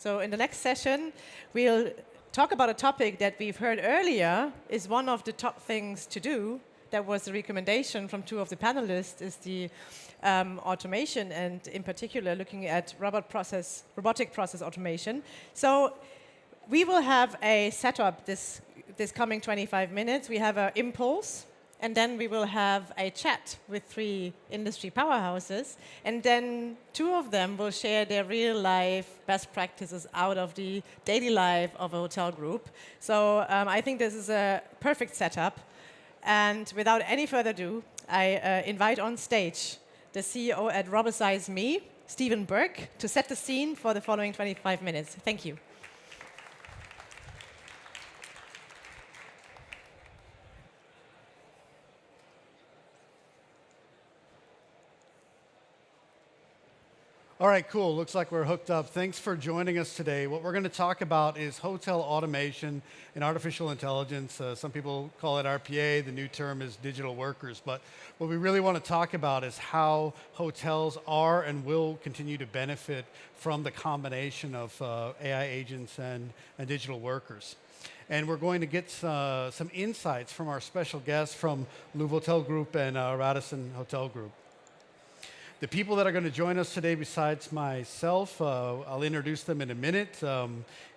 So in the next session, we'll talk about a topic that we've heard earlier is one of the top things to do. That was the recommendation from two of the panelists, is the automation, and in particular looking at robotic process automation. So we will have a setup this coming 25 minutes. We have an impulse, and then we will have a chat with 3 industry powerhouses, and then 2 of them will share their real-life best practices out of the daily life of a hotel group. So I think this is a perfect setup. And without any further ado, I invite on stage the CEO at RobosizeME, Stephen Burke, to set the scene for the following 25 minutes. Thank you. All right, cool. Looks like we're hooked up. Thanks for joining us today. What we're going to talk about is hotel automation and artificial intelligence. Some people call it RPA. The new term is digital workers. But what we really want to talk about is how hotels are and will continue to benefit from the combination of AI agents and digital workers. And we're going to get some insights from our special guests from Louvre Hotel Group and Radisson Hotel Group. The people that are going to join us today, besides myself, I'll introduce them in a minute.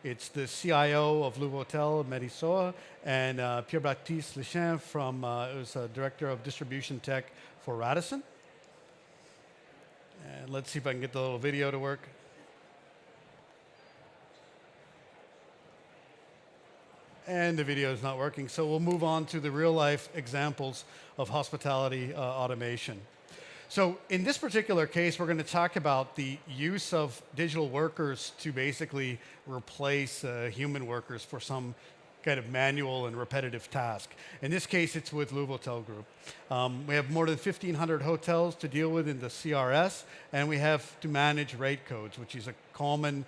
It's the CIO of Louvre Hotel, Radisson, and Pierre-Baptiste Lechamp who's Director of Distribution Tech for Radisson. And let's see if I can get the little video to work. And the video is not working, so we'll move on to the real-life examples of hospitality automation. So in this particular case, we're going to talk about the use of digital workers to basically replace human workers for some kind of manual and repetitive task. In this case, it's with Louvre Hotel Group. We have more than 1,500 hotels to deal with in the CRS, and we have to manage rate codes, which is a common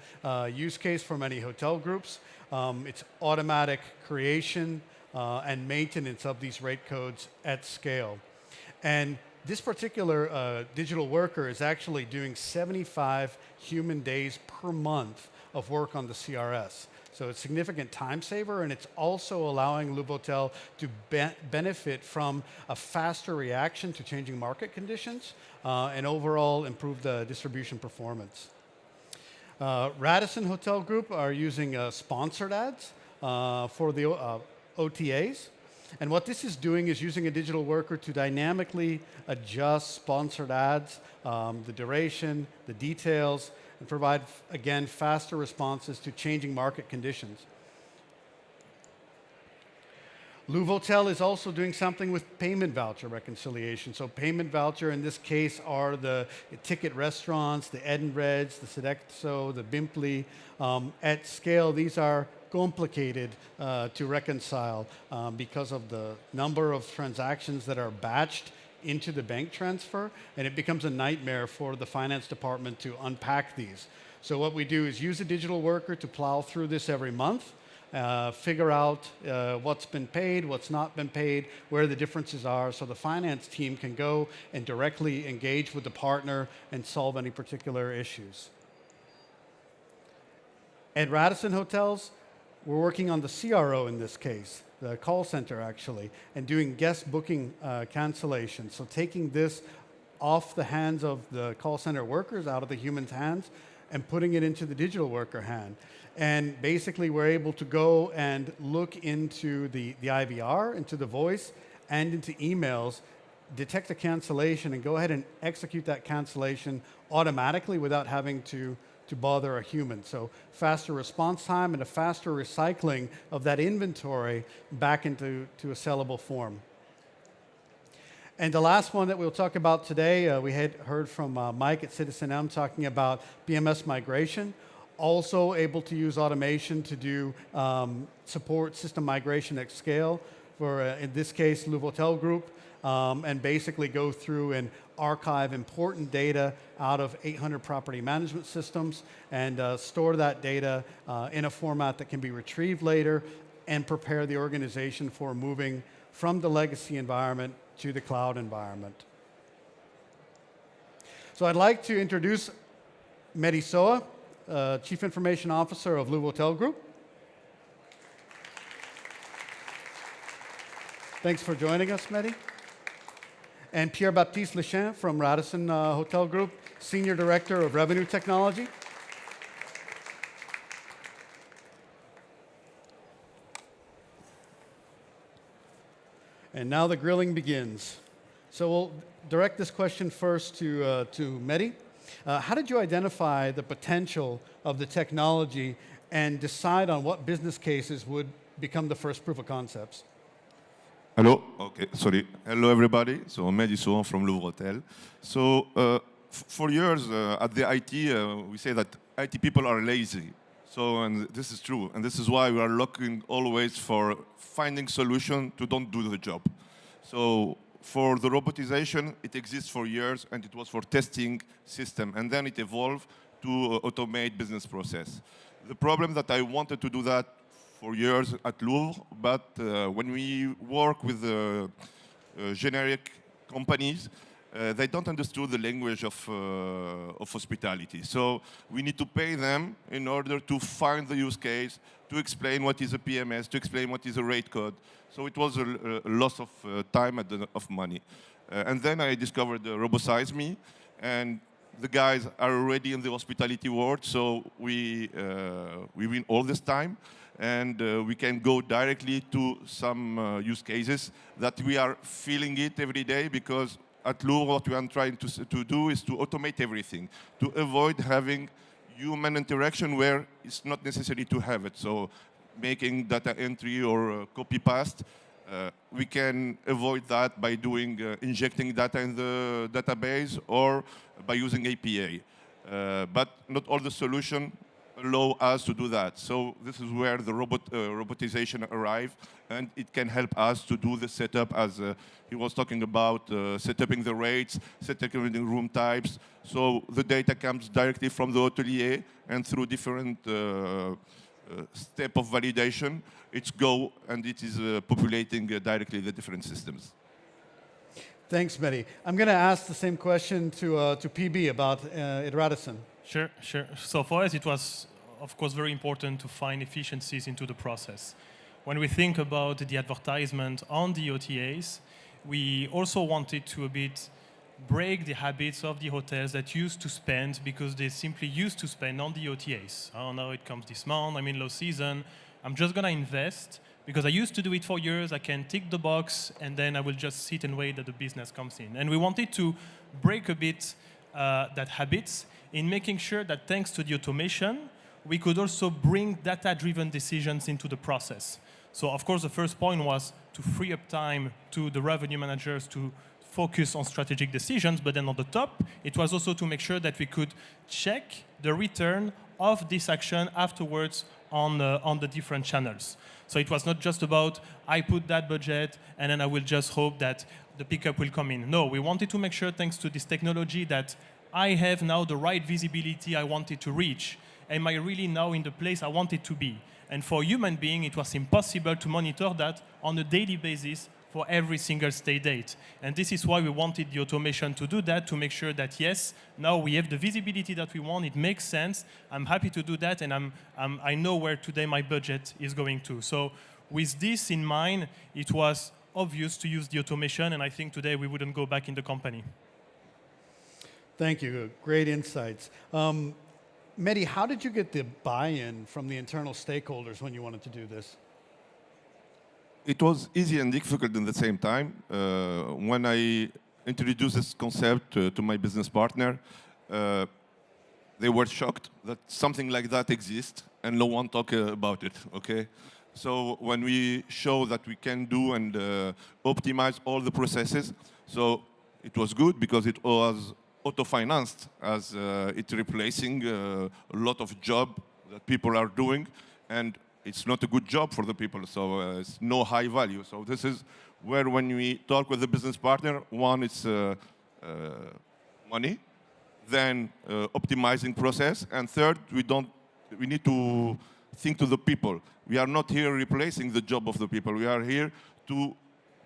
use case for many hotel groups. It's automatic creation and maintenance of these rate codes at scale. And this particular digital worker is actually doing 75 human days per month of work on the CRS. So it's a significant time saver, and it's also allowing Louvre Hotel to benefit from a faster reaction to changing market conditions and overall improve the distribution performance. Radisson Hotel Group are using sponsored ads for the OTAs. And what this is doing is using a digital worker to dynamically adjust sponsored ads, the duration, the details, and provide, again, faster responses to changing market conditions. Louvre Hotel is also doing something with payment voucher reconciliation. So payment voucher in this case are the ticket restaurants, the Ed & Reds, the Sodexo, the Bimpli. At scale, these are complicated to reconcile because of the number of transactions that are batched into the bank transfer, and it becomes a nightmare for the finance department to unpack these. So what we do is use a digital worker to plow through this every month, figure out what's been paid, what's not been paid, where the differences are, so the finance team can go and directly engage with the partner and solve any particular issues. At Radisson Hotels, we're working on the CRO in this case, the call center actually, and doing guest booking cancellation. So taking this off the hands of the call center workers, out of the human's hands, and putting it into the digital worker hand. And basically we're able to go and look into the IVR, into the voice, and into emails, detect a cancellation, and go ahead and execute that cancellation automatically without having to bother a human. So faster response time and a faster recycling of that inventory back into a sellable form. And the last one that we'll talk about today, we had heard from Mike at citizenM talking about BMS migration. Also able to use automation to do support system migration at scale for, in this case, Louvre Hotel Group, and basically go through and archive important data out of 800 property management systems and store that data in a format that can be retrieved later and prepare the organization for moving from the legacy environment to the cloud environment. So I'd like to introduce Radisson. Chief Information Officer of Louvre Hotel Group. Thanks for joining us, Mehdi. And Pierre-Baptiste Lechamp from Radisson Hotel Group, Senior Director of Revenue Technology. And now the grilling begins. So we'll direct this question first to Mehdi. How did you identify the potential of the technology and decide on what business cases would become the first proof of concepts? Hello. Okay, sorry. Hello, everybody. So I'm Radisson from Louvre Hotel. So for years at the IT, we say that IT people are lazy. So, and this is true. And this is why we are looking always for finding solution to don't do the job. So for the robotization, it exists for years, and it was for testing system. And then it evolved to automate business process. The problem that I wanted to do that for years at Louvre, but when we work with generic companies, they don't understand the language of hospitality. So we need to pay them in order to find the use case, to explain what is a PMS, to explain what is a rate code. So it was a loss of time and of money. And then I discovered RobosizeME, and the guys are already in the hospitality world, so we win all this time. And we can go directly to some use cases that we are feeling it every day, because at Louvre what we are trying to do is to automate everything, to avoid having human interaction where it's not necessary to have it. So making data entry or copy-paste, we can avoid that by doing injecting data in the database or by using APA. But not all the solution allow us to do that. So this is where the robotization arrive, and it can help us to do the setup, as he was talking about, setting the rates, setting the room types. So the data comes directly from the hotelier, and through different step of validation, it's go and it is populating directly the different systems. Thanks, Mehdi. I'm going to ask the same question to PB about at Radisson. Sure, sure. So for us, it was, of course, very important to find efficiencies into the process. When we think about the advertisement on the OTAs, we also wanted to a bit break the habits of the hotels that used to spend, because they simply used to spend on the OTAs. Oh, now it comes this month, I'm in low season, I'm just going to invest, because I used to do it for years, I can tick the box, and then I will just sit and wait that the business comes in. And we wanted to break a bit that habits in making sure that thanks to the automation, we could also bring data-driven decisions into the process. So of course, the first point was to free up time to the revenue managers to focus on strategic decisions, but then on the top, it was also to make sure that we could check the return of this action afterwards on the different channels. So it was not just about, I put that budget, and then I will just hope that the pickup will come in. No, we wanted to make sure, thanks to this technology, that I have now the right visibility I wanted to reach. Am I really now in the place I wanted to be? And for human being, it was impossible to monitor that on a daily basis for every single stay date. And this is why we wanted the automation to do that, to make sure that, yes, now we have the visibility that we want, it makes sense, I'm happy to do that, and I know where today my budget is going to. So with this in mind, it was obvious to use the automation, and I think today we wouldn't go back in the company. Thank you. Great insights. Mehdi, how did you get the buy-in from the internal stakeholders when you wanted to do this? It was easy and difficult at the same time. When I introduced this concept to my business partner, they were shocked that something like that exists and no one talked about it, okay? So when we show that we can do and optimize all the processes, so it was good because it was auto-financed, as it's replacing a lot of job that people are doing, and it's not a good job for the people, so it's no high value. So this is where, when we talk with the business partner, one is money, then optimizing process, and third, we need to think to the people. We are not here replacing the job of the people. We are here to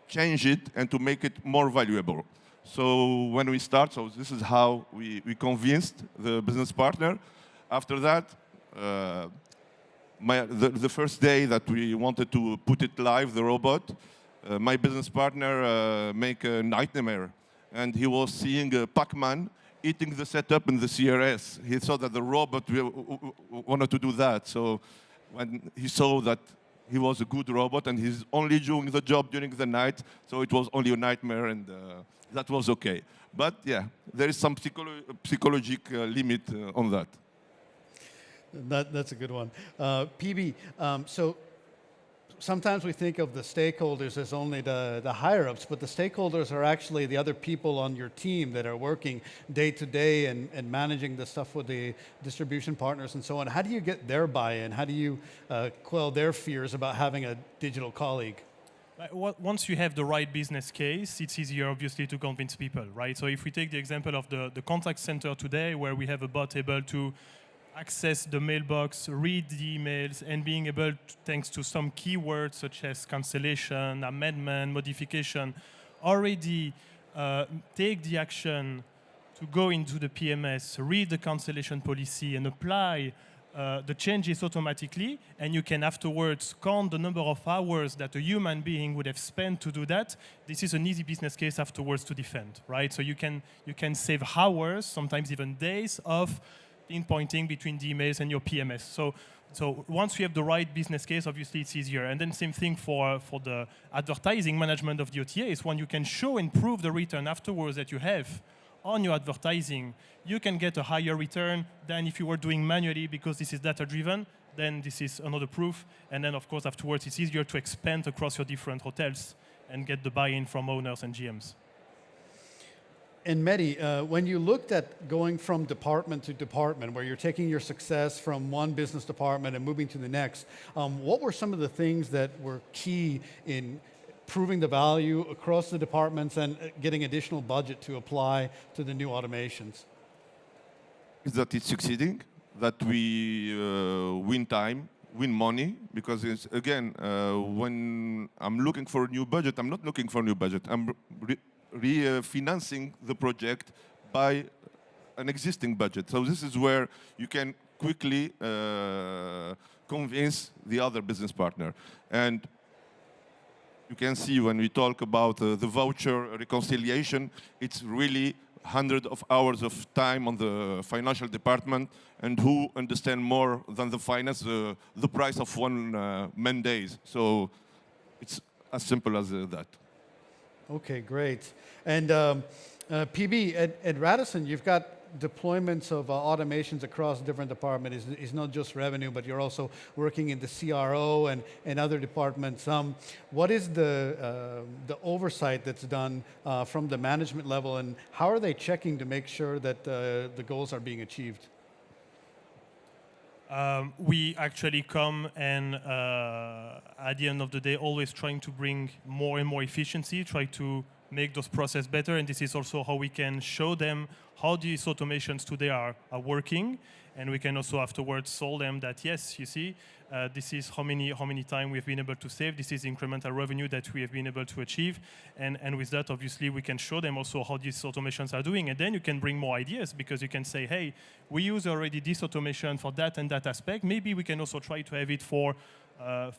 change it and to make it more valuable. So when we start, so this is how we convinced the business partner. after that, the first day that we wanted to put it live, the robot, my business partner make a nightmare. And he was seeing a Pac-Man eating the setup in the CRS. He thought that the robot wanted to do that. So when he saw that he was a good robot and he's only doing the job during the night, so it was only a nightmare, and that was okay. But yeah, there is some psychological limit on that. That's a good one. PB, so sometimes we think of the stakeholders as only the higher-ups, but the stakeholders are actually the other people on your team that are working day to day and managing the stuff with the distribution partners and so on. How do you get their buy-in? How do you quell their fears about having a digital colleague? Once you have the right business case, it's easier, obviously, to convince people, right? So if we take the example of the contact center today, where we have a bot able to access the mailbox, read the emails, and being able, thanks to some keywords such as cancellation, amendment, modification, already take the action to go into the PMS, read the cancellation policy, and apply the changes automatically, and you can afterwards count the number of hours that a human being would have spent to do that. This is an easy business case afterwards to defend, right? So you can save hours, sometimes even days, of pinpointing between the emails and your PMS. So once you have the right business case, obviously it's easier. And then same thing for the advertising management of the OTAs. When you can show and prove the return afterwards that you have on your advertising, you can get a higher return than if you were doing manually, because this is data-driven. Then this is another proof. And then, of course, afterwards, it's easier to expand across your different hotels and get the buy-in from owners and GMs. And Mehdi, when you looked at going from department to department, where you're taking your success from one business department and moving to the next, what were some of the things that were key in proving the value across the departments and getting additional budget to apply to the new automations? Is that it's succeeding, that we win time, win money, because it's, again, when I'm looking for a new budget, I'm not looking for a new budget. I'm refinancing the project by an existing budget. So this is where you can quickly convince the other business partner. And you can see when we talk about the voucher reconciliation, it's really hundreds of hours of time on the financial department, and who understand more than the finance, the price of one man days. So it's as simple as that. Okay, great. And PB, at Radisson, you've got deployments of automations across different departments. It's not just revenue, but you're also working in the CRO and other departments. What is the oversight that's done from the management level, and how are they checking to make sure that the goals are being achieved? We actually come and at the end of the day always trying to bring more and more efficiency, try to make those processes better, and this is also how we can show them how these automations today are working, and we can also afterwards show them that yes, you see, this is how many time we've been able to save, this is incremental revenue that we have been able to achieve, and with that obviously we can show them also how these automations are doing, and then you can bring more ideas, because you can say, hey, we use already this automation for that and that aspect, maybe we can also try to have it for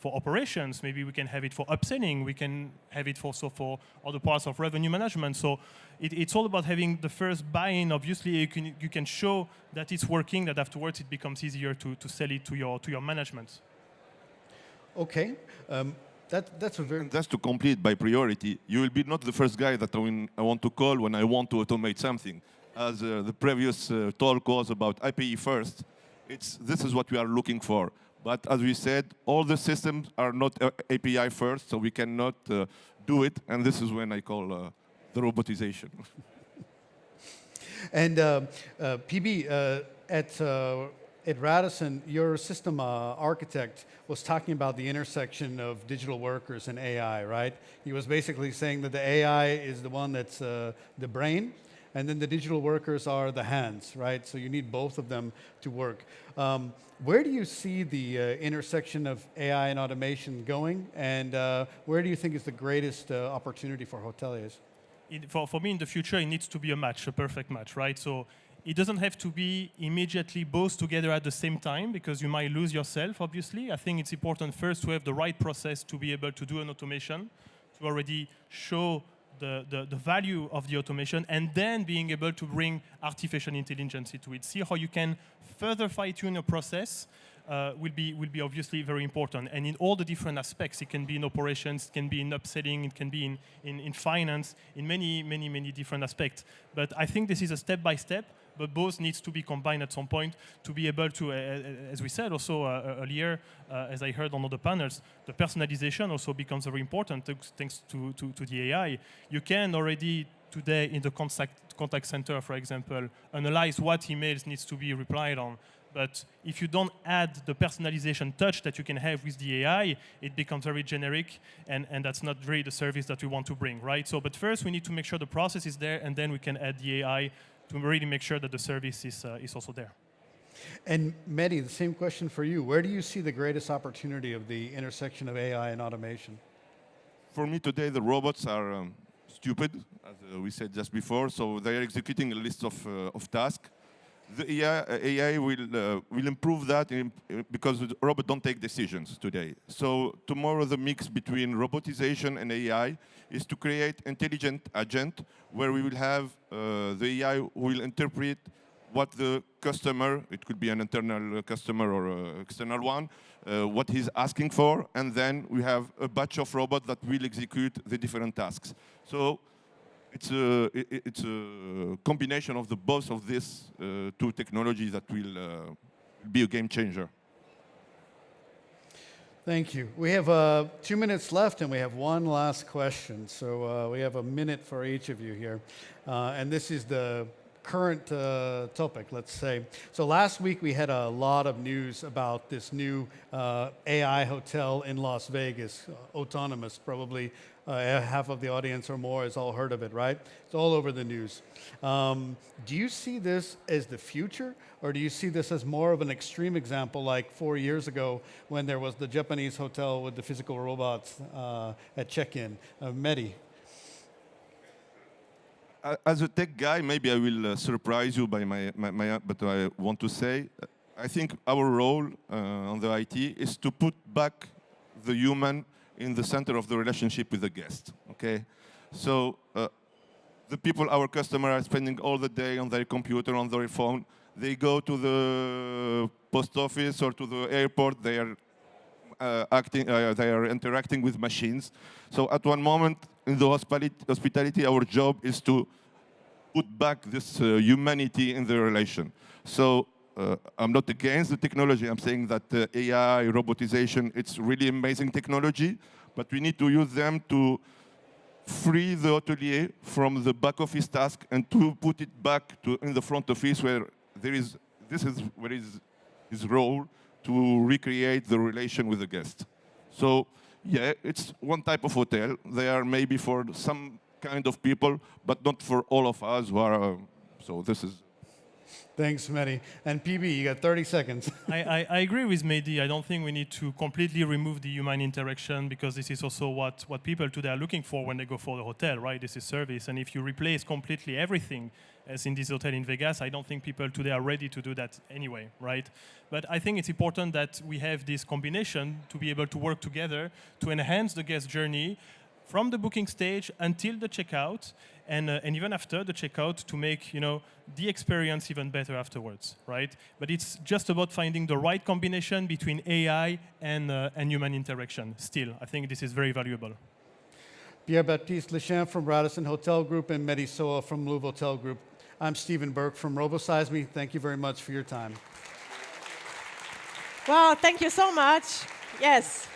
operations, maybe we can have it for upselling, we can have it also for other parts of revenue management. So it's all about having the first buy-in. Obviously, you can show that it's working, that afterwards it becomes easier to sell it to your management. Okay, that's a very... That's to complete by priority. You will be not the first guy that I want to call when I want to automate something. As the previous talk was about IPE first, this is what we are looking for. But as we said, all the systems are not API first, so we cannot do it. And this is when I call the robotization. And PB, at Radisson, your system architect was talking about the intersection of digital workers and AI, right? He was basically saying that the AI is the one that's the brain, and then the digital workers are the hands, right? So you need both of them to work. Where do you see the intersection of AI and automation going, and where do you think is the greatest opportunity for hoteliers? For me, in the future, it needs to be a match, a perfect match, right? So It doesn't have to be immediately both together at the same time, because you might lose yourself, obviously. I think it's important first to have the right process to be able to do an automation, to already show the value of the automation, and then being able to bring artificial intelligence into it. See how you can further fine-tune your process will be obviously very important. And in all the different aspects, it can be in operations, it can be in upselling, it can be in finance, in many different aspects. But I think this is a step-by-step, but both needs to be combined at some point to be able to, as we said also earlier, as I heard on other panels, the personalization also becomes very important thanks to the AI. You can already today in the contact center, for example, analyze what emails needs to be replied on. But if you don't add the personalization touch that you can have with the AI, it becomes very generic, and that's not really the service that we want to bring, right? So, but first we need to make sure the process is there, and then we can add the AI to really make sure that the service is also there. And Mehdi, the same question for you. Where do you see the greatest opportunity of the intersection of AI and automation? For me today, the robots are stupid, as we said just before, so they are executing a list of tasks. The AI will improve that because the robot don't take decisions today. So tomorrow the mix between robotization and AI is to create intelligent agent where we will have the AI will interpret what the customer, it could be an internal customer or an external one, what he's asking for, and then we have a batch of robots that will execute the different tasks. So it's a combination of the both of these two technologies that will be a game changer. Thank you. We have 2 minutes left, and we have one last question. So we have a minute for each of you here. And this is the current topic, let's say. So last week we had a lot of news about this new AI hotel in Las Vegas, autonomous, probably half of the audience or more has all heard of it, right? It's all over the news. Do you see this as the future, or do you see this as more of an extreme example like 4 years ago when there was the Japanese hotel with the physical robots at check-in? Mehdi? As a tech guy, maybe I will surprise you by but I want to say, I think our role on the IT is to put back the human in the center of the relationship with the guest, okay? So the people, our customers, are spending all the day on their computer, on their phone. They go to the post office or to the airport, they are they are interacting with machines. So at one moment in the hospitality, our job is to put back this humanity in the relation. So I'm not against the technology. I'm saying that AI, robotization, it's really amazing technology, but we need to use them to free the hotelier from the back office task and to put it back in the front office where this is where is his role to recreate the relation with the guest. So yeah, it's one type of hotel. They are maybe for some kind of people, but not for all of us who are, so this is. Thanks, Mehdi. And PB, you got 30 seconds. I agree with Mehdi. I don't think we need to completely remove the human interaction, because this is also what people today are looking for when they go for the hotel, right? This is service. And if you replace completely everything, as in this hotel in Vegas, I don't think people today are ready to do that anyway, right? But I think it's important that we have this combination to be able to work together to enhance the guest journey from the booking stage until the checkout, and even after the checkout, to make the experience even better afterwards, right? But it's just about finding the right combination between AI and human interaction. Still, I think this is very valuable. Pierre-Baptiste Lechamp from Radisson Hotel Group and Mehdi Soa from Louvre Hotel Group. I'm Stephen Burke from RobosizeME. Thank you very much for your time. Well, thank you so much. Yes.